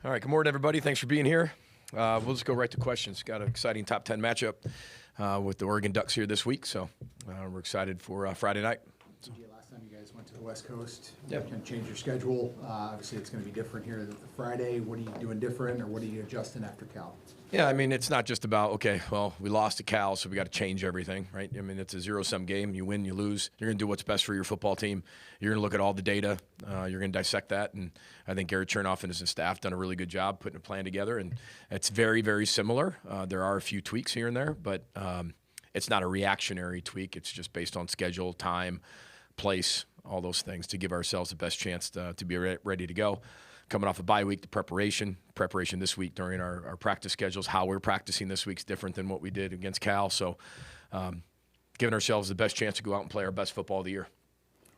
All right, good morning, everybody. Thanks for being here. We'll just go right to questions. Got an exciting top 10 matchup with the Oregon Ducks here this week, so we're excited for Friday night. Last time you guys went to the West Coast, Yep. you can change your schedule. Obviously, it's going to be different here the Friday. What are you doing different, or what are you adjusting after Cal? Yeah, I mean, it's not just about, okay, well, we lost to Cal, so we got to change everything, right? I mean, it's a zero-sum game. You win, you lose. You're going to do what's best for your football team. You're going to look at all the data. You're going to dissect that, and I think Garrett Chernoff and his staff done a really good job putting a plan together, and it's very, very similar. There are a few tweaks here and there, but it's not a reactionary tweak. It's just based on schedule, time, place, all those things to give ourselves the best chance to be ready to go. Coming off a bye week, the preparation this week during our practice schedules, how we're practicing this week's different than what we did against Cal. So giving ourselves the best chance to go out and play our best football of the year.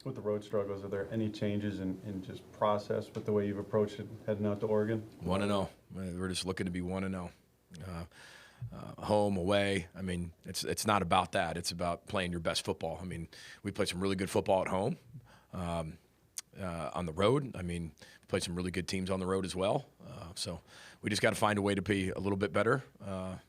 With the road struggles, are there any changes in just process with the way you've approached it heading out to Oregon? 1-0. We're just looking to be 1-0. Home, away. I mean, it's not about that. It's about playing your best football. I mean, we played some really good football at home. On the road, I mean, we played some really good teams on the road as well. So we just got to find a way to be a little bit better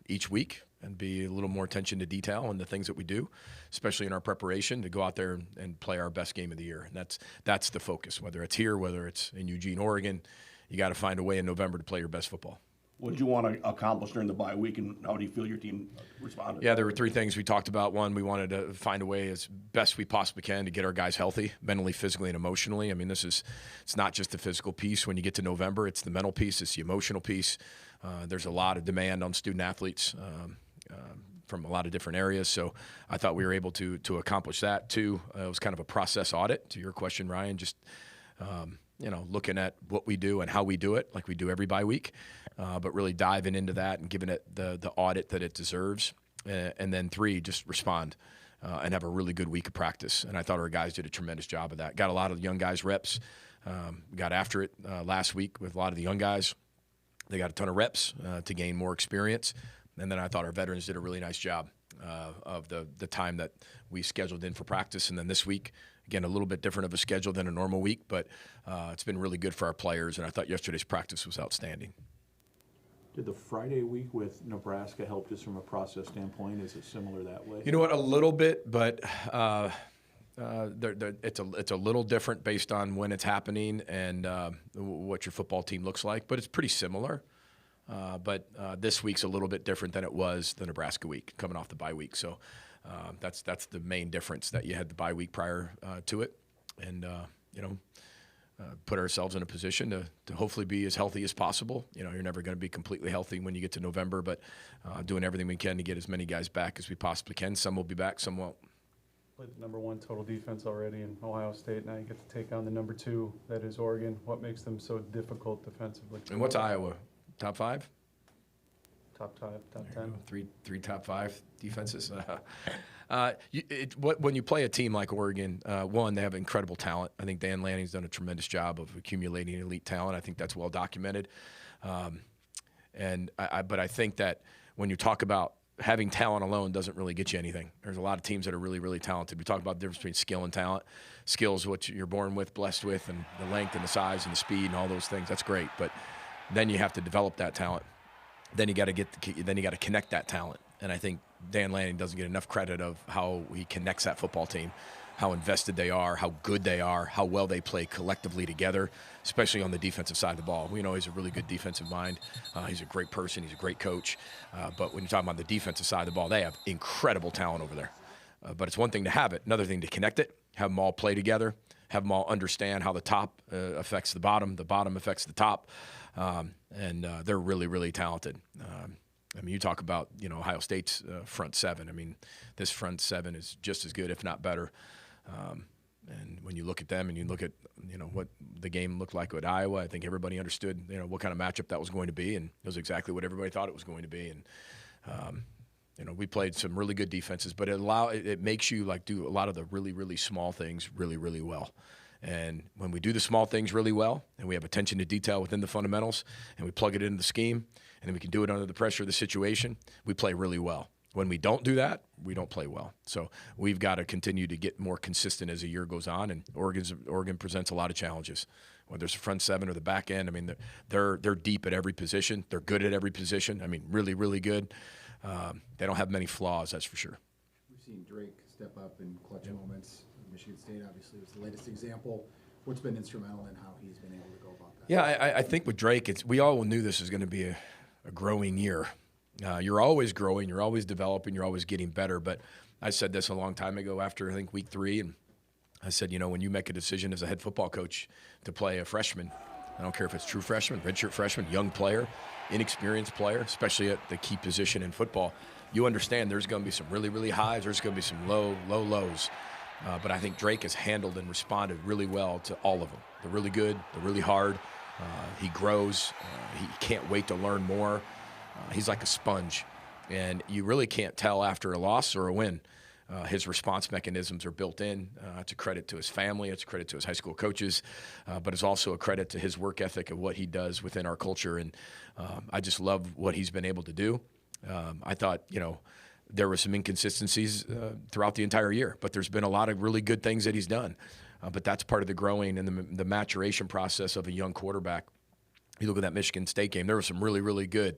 each week and be a little more attention to detail in the things that we do, especially in our preparation to go out there and play our best game of the year. And that's the focus, whether it's here, whether it's in Eugene, Oregon. You got to find a way in November to play your best football. What did you want to accomplish during the bye week, and how do you feel your team responded? Yeah, there were three things we talked about. One, we wanted to find a way as best we possibly can to get our guys healthy, mentally, physically, and emotionally. I mean, it's not just the physical piece when you get to November. It's the mental piece. It's the emotional piece. There's a lot of demand on student athletes from a lot of different areas. So I thought we were able to accomplish that. Two, it was kind of a process audit, to your question, Ryan, just looking at what we do and how we do it, like we do every bye week, but really diving into that and giving it the audit that it deserves. And then three, just respond and have a really good week of practice. And I thought our guys did a tremendous job of that. Got a lot of young guys reps. Got after it last week with a lot of the young guys. They got a ton of reps to gain more experience. And then I thought our veterans did a really nice job of the time that we scheduled in for practice. And then this week, again, a little bit different of a schedule than a normal week, but it's been really good for our players, and I thought yesterday's practice was outstanding. Did the Friday week with Nebraska help just from a process standpoint? Is it similar that way? You know what, a little bit, but it's a little different based on when it's happening and what your football team looks like, but it's pretty similar. But this week's a little bit different than it was the Nebraska week, coming off the bye week. So that's the main difference, that you had the bye week prior to it, and put ourselves in a position to hopefully be as healthy as possible. You know, you're never going to be completely healthy when you get to November, but doing everything we can to get as many guys back as we possibly can. Some will be back, some won't. Played the number one total defense already in Ohio State. Now you get to take on the number two, that is Oregon. What makes them so difficult defensively? And what's Iowa? Top five? Top 10. Three top five defenses. When you play a team like Oregon, one, they have incredible talent. I think Dan Lanning's done a tremendous job of accumulating elite talent. I think that's well documented. But I think that when you talk about having talent alone doesn't really get you anything. There's a lot of teams that are really, really talented. We talk about the difference between skill and talent. Skill is what you're born with, blessed with, and the length and the size and the speed and all those things. That's great. But then you have to develop that talent. Then you got to connect that talent. And I think Dan Lanning doesn't get enough credit of how he connects that football team, how invested they are, how good they are, how well they play collectively together, especially on the defensive side of the ball. We know he's a really good defensive mind. He's a great person. He's a great coach. But when you're talking about the defensive side of the ball, they have incredible talent over there. But it's one thing to have it, another thing to connect it, have them all play together, have them all understand how the top affects the bottom affects the top. And they're really, really talented. I mean, you talk about, Ohio State's front seven. I mean, this front seven is just as good, if not better. And when you look at them and you look at, what the game looked like with Iowa, I think everybody understood, what kind of matchup that was going to be, and it was exactly what everybody thought it was going to be. And we played some really good defenses, but it makes you do a lot of the really, really small things really, really well. And when we do the small things really well, and we have attention to detail within the fundamentals, and we plug it into the scheme, and then we can do it under the pressure of the situation, we play really well. When we don't do that, we don't play well. So we've got to continue to get more consistent as the year goes on, and Oregon presents a lot of challenges, whether it's the front seven or the back end. I mean, they're deep at every position. They're good at every position. I mean, really, really good. They don't have many flaws, that's for sure. We've seen Drake step up in clutch moments. Michigan State obviously was the latest example. What's been instrumental in how he's been able to go about that? Yeah, I think with Drake, we all knew this was going to be a growing year. You're always growing, you're always developing, you're always getting better. But I said this a long time ago after, I think, week 3, and I said, when you make a decision as a head football coach to play a freshman, I don't care if it's true freshman, redshirt freshman, young player, inexperienced player, especially at the key position in football, you understand there's going to be some really, really highs, there's going to be some low lows. But I think Drake has handled and responded really well to all of them. The really good, the really hard. He grows. He can't wait to learn more. He's like a sponge. And you really can't tell after a loss or a win. His response mechanisms are built in. It's a credit to his family. It's a credit to his high school coaches. But it's also a credit to his work ethic of what he does within our culture. And I just love what he's been able to do. I thought, there were some inconsistencies throughout the entire year, but there's been a lot of really good things that he's done. But that's part of the growing and the maturation process of a young quarterback. You look at that Michigan State game, there was some really, really good,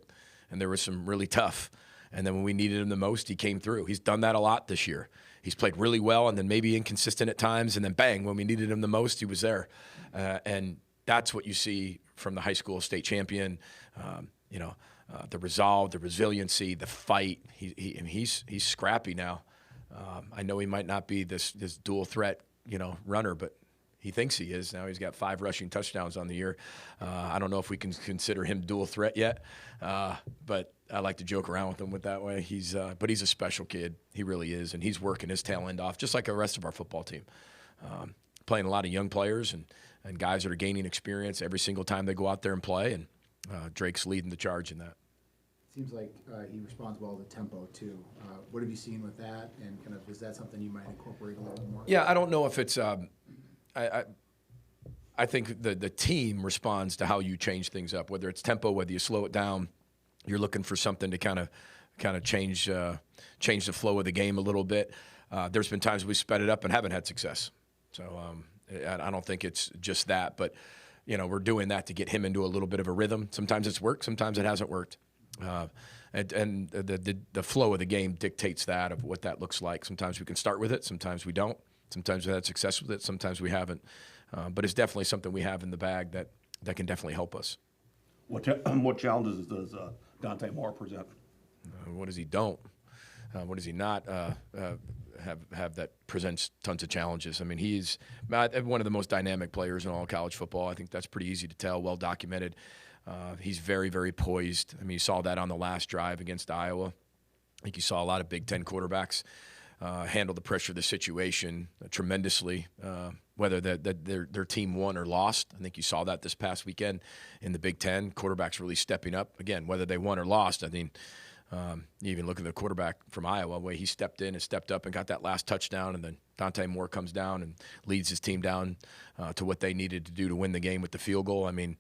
and there was some really tough. And then when we needed him the most, he came through. He's done that a lot this year. He's played really well and then maybe inconsistent at times, and then bang, when we needed him the most, he was there. And that's what you see from the high school state champion, the resolve, the resiliency, the fight. He's scrappy now. I know he might not be this dual threat, runner, but he thinks he is. Now he's got 5 rushing touchdowns on the year. I don't know if we can consider him dual threat yet, but I like to joke around with him with that way. But he's a special kid. He really is, and he's working his tail end off, just like the rest of our football team. Playing a lot of young players and guys that are gaining experience every single time they go out there and play, and Drake's leading the charge in that. Seems like he responds well to tempo too. What have you seen with that, and kind of is that something you might incorporate a little bit more? Yeah, I don't know if it's. I think the team responds to how you change things up, whether it's tempo, whether you slow it down. You're looking for something to kind of change the flow of the game a little bit. There's been times we sped it up and haven't had success. So I don't think it's just that, but we're doing that to get him into a little bit of a rhythm. Sometimes it's worked, sometimes it hasn't worked. And the flow of the game dictates that, of what that looks like. Sometimes we can start with it, sometimes we don't. Sometimes we've had success with it, sometimes we haven't. But it's definitely something we have in the bag that can definitely help us. What challenges does Dante Moore present? What does he don't? What does he not have that presents tons of challenges? I mean, he's one of the most dynamic players in all of college football. I think that's pretty easy to tell, well documented. He's very, very poised. I mean, you saw that on the last drive against Iowa. I think you saw a lot of Big Ten quarterbacks handle the pressure of the situation tremendously, whether their team won or lost. I think you saw that this past weekend in the Big Ten. Quarterbacks really stepping up. Again, whether they won or lost, I mean, you even look at the quarterback from Iowa, the way he stepped in and stepped up and got that last touchdown, and then Dante Moore comes down and leads his team down to what they needed to do to win the game with the field goal. I mean,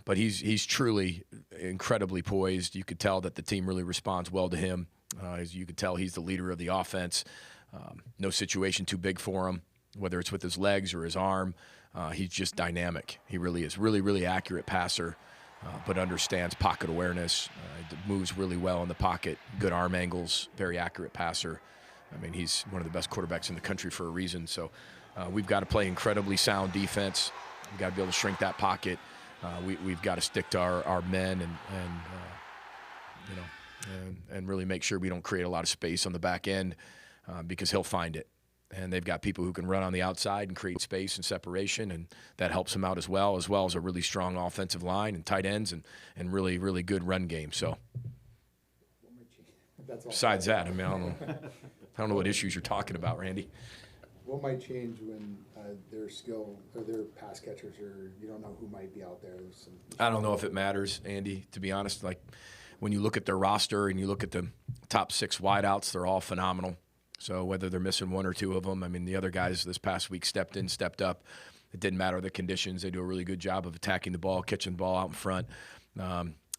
but he's truly incredibly poised. You could tell that the team really responds well to him. As you could tell, he's the leader of the offense. No situation too big for him, whether it's with his legs or his arm. He's just dynamic. He really is. Really, really accurate passer, but understands pocket awareness. Moves really well in the pocket. Good arm angles. Very accurate passer. I mean, he's one of the best quarterbacks in the country for a reason. So we've got to play incredibly sound defense. We've got to be able to shrink that pocket. We've got to stick to our men and really make sure we don't create a lot of space on the back end because he'll find it. And they've got people who can run on the outside and create space and separation, and that helps them out as well as a really strong offensive line and tight ends and really, really good run game. So besides that, I mean, I don't know what issues you're talking about, Randy. What might change when their skill or their pass catchers, or you don't know who might be out there? I don't know if it matters, Andy, to be honest. Like, when you look at their roster and you look at the top 6 wideouts, they're all phenomenal. So whether they're missing one or two of them, I mean, the other guys this past week stepped in, stepped up. It didn't matter the conditions. They do a really good job of attacking the ball, catching the ball out in front.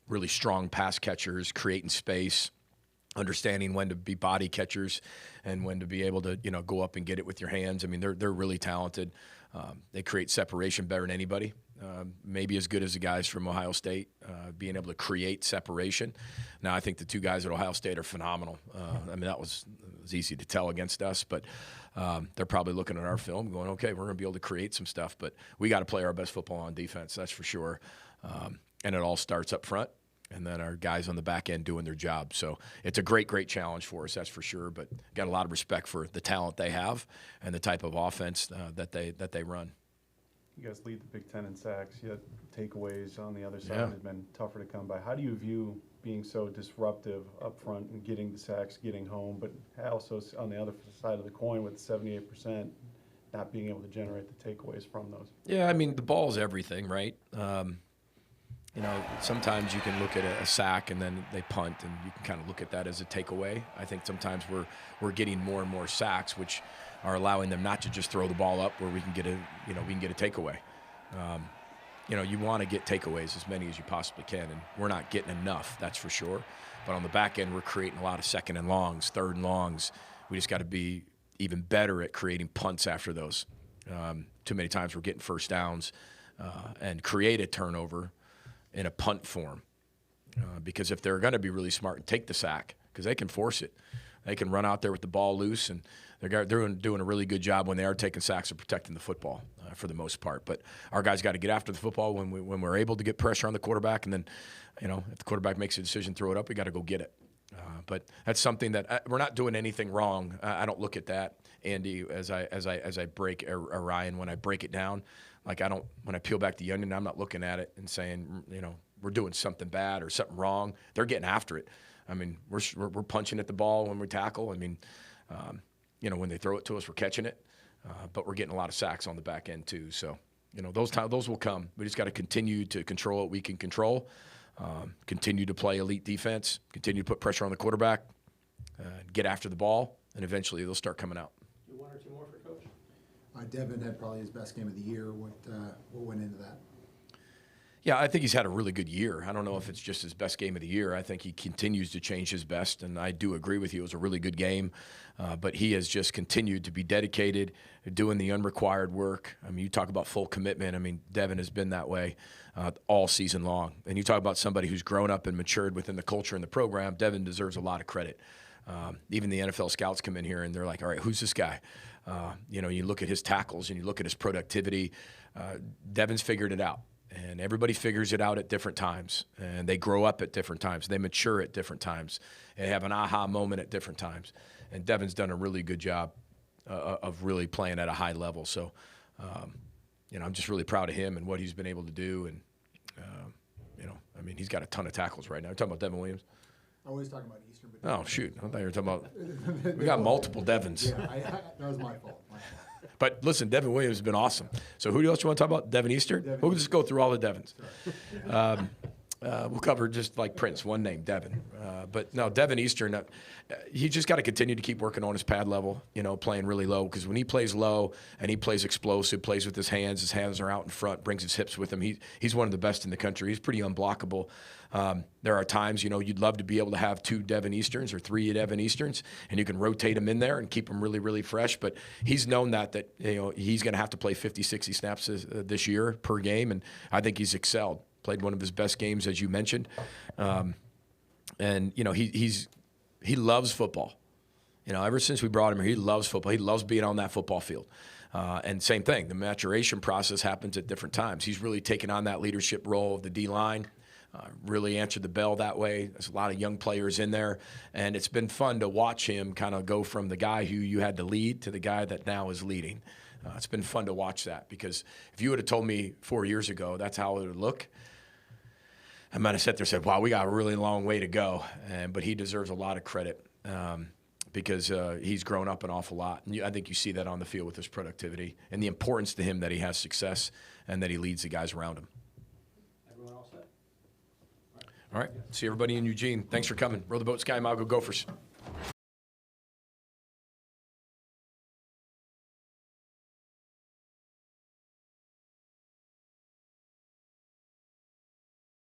Really strong pass catchers, creating space. understanding when to be body catchers and when to be able to, go up and get it with your hands. I mean, they're really talented. They create separation better than anybody. Maybe as good as the guys from Ohio State, being able to create separation. Now, I think the two guys at Ohio State are phenomenal. I mean, it was easy to tell against us, but they're probably looking at our film going, okay, we're going to be able to create some stuff, but we got to play our best football on defense, that's for sure. And it all starts up front, and then our guys on the back end doing their job. So it's a great, great challenge for us, that's for sure, but got a lot of respect for the talent they have and the type of offense that they run. You guys lead the Big Ten in sacks, yet takeaways on the other side Yeah. have been tougher to come by. How do you view being so disruptive up front and getting the sacks, getting home, but also on the other side of the coin with 78% not being able to generate the takeaways from those? Yeah, I mean, the ball is everything, right? Sometimes you can look at a sack and then they punt, and you can kind of look at that as a takeaway. I think sometimes we're getting more and more sacks, which are allowing them not to just throw the ball up where we can get a takeaway. You want to get takeaways, as many as you possibly can, and we're not getting enough, that's for sure. But on the back end, we're creating a lot of second and longs, third and longs. We just got to be even better at creating punts after those. Too many times we're getting first downs and create a turnover in a punt form. Because if they're going to be really smart and take the sack, because they can force it. They can run out there with the ball loose, and they're doing a really good job when they are taking sacks of protecting the football for the most part. But our guys got to get after the football when we're able to get pressure on the quarterback, and then, if the quarterback makes a decision, throw it up, we got to go get it. But that's something that we're not doing anything wrong. I don't look at that, Andy, as I break or Ryan, when I break it down. Like when I peel back the onion, I'm not looking at it and saying, we're doing something bad or something wrong. They're getting after it. I mean, we're punching at the ball when we tackle. I mean, when they throw it to us, we're catching it. But we're getting a lot of sacks on the back end too. So, those will come. We just got to continue to control what we can control. Continue to play elite defense. Continue to put pressure on the quarterback. Get after the ball, and eventually they'll start coming out. One or two more for Coach? Devin had probably his best game of the year. What went into that? Yeah, I think he's had a really good year. I don't know if it's just his best game of the year. I think he continues to change his best, and I do agree with you. It was a really good game, but he has just continued to be dedicated, doing the unrequired work. I mean, you talk about full commitment. I mean, Devin has been that way all season long. And you talk about somebody who's grown up and matured within the culture and the program. Devin deserves a lot of credit. Even the NFL scouts come in here, and they're like, all right, who's this guy? You look at his tackles and you look at his productivity. Devin's figured it out. And everybody figures it out at different times. And they grow up at different times. They mature at different times. They have an aha moment at different times. And Devin's done a really good job of really playing at a high level. So, I'm just really proud of him and what he's been able to do. And, he's got a ton of tackles right now. You're talking about Devin Williams? I was talking about Eastern. But Oh, shoot. I thought you were talking about – we got multiple Devins. Yeah, that was my fault. But listen, Devin Williams has been awesome. So who else you want to talk about? Devin Easter? We'll just go through all the Devins. We'll cover just like Prince, one name, Devin. But no, Devin Easter, he just got to continue to keep working on his pad level, playing really low. Because when he plays low and he plays explosive, plays with his hands are out in front, brings his hips with him. He's one of the best in the country. He's pretty unblockable. There are times, you'd love to be able to have 2 Devin Easterns or 3 Devin Easterns, and you can rotate him in there and keep him really, really fresh. But he's known that he's going to have to play 50, 60 snaps this year per game, and I think he's excelled. Played one of his best games, as you mentioned. And he loves football. Ever since we brought him here, he loves football. He loves being on that football field. And same thing, the maturation process happens at different times. He's really taken on that leadership role of the D-line. Really answered the bell that way. There's a lot of young players in there, and it's been fun to watch him kind of go from the guy who you had to lead to the guy that now is leading. It's been fun to watch that, because if you would have told me 4 years ago that's how it would look, I might have sat there and said, wow, we got a really long way to go. But he deserves a lot of credit because he's grown up an awful lot. And I think you see that on the field with his productivity and the importance to him that he has success and that he leads the guys around him. Everyone all set? All right. See everybody in Eugene. Thanks for coming. Row the boat, Sky Mile, go Gophers.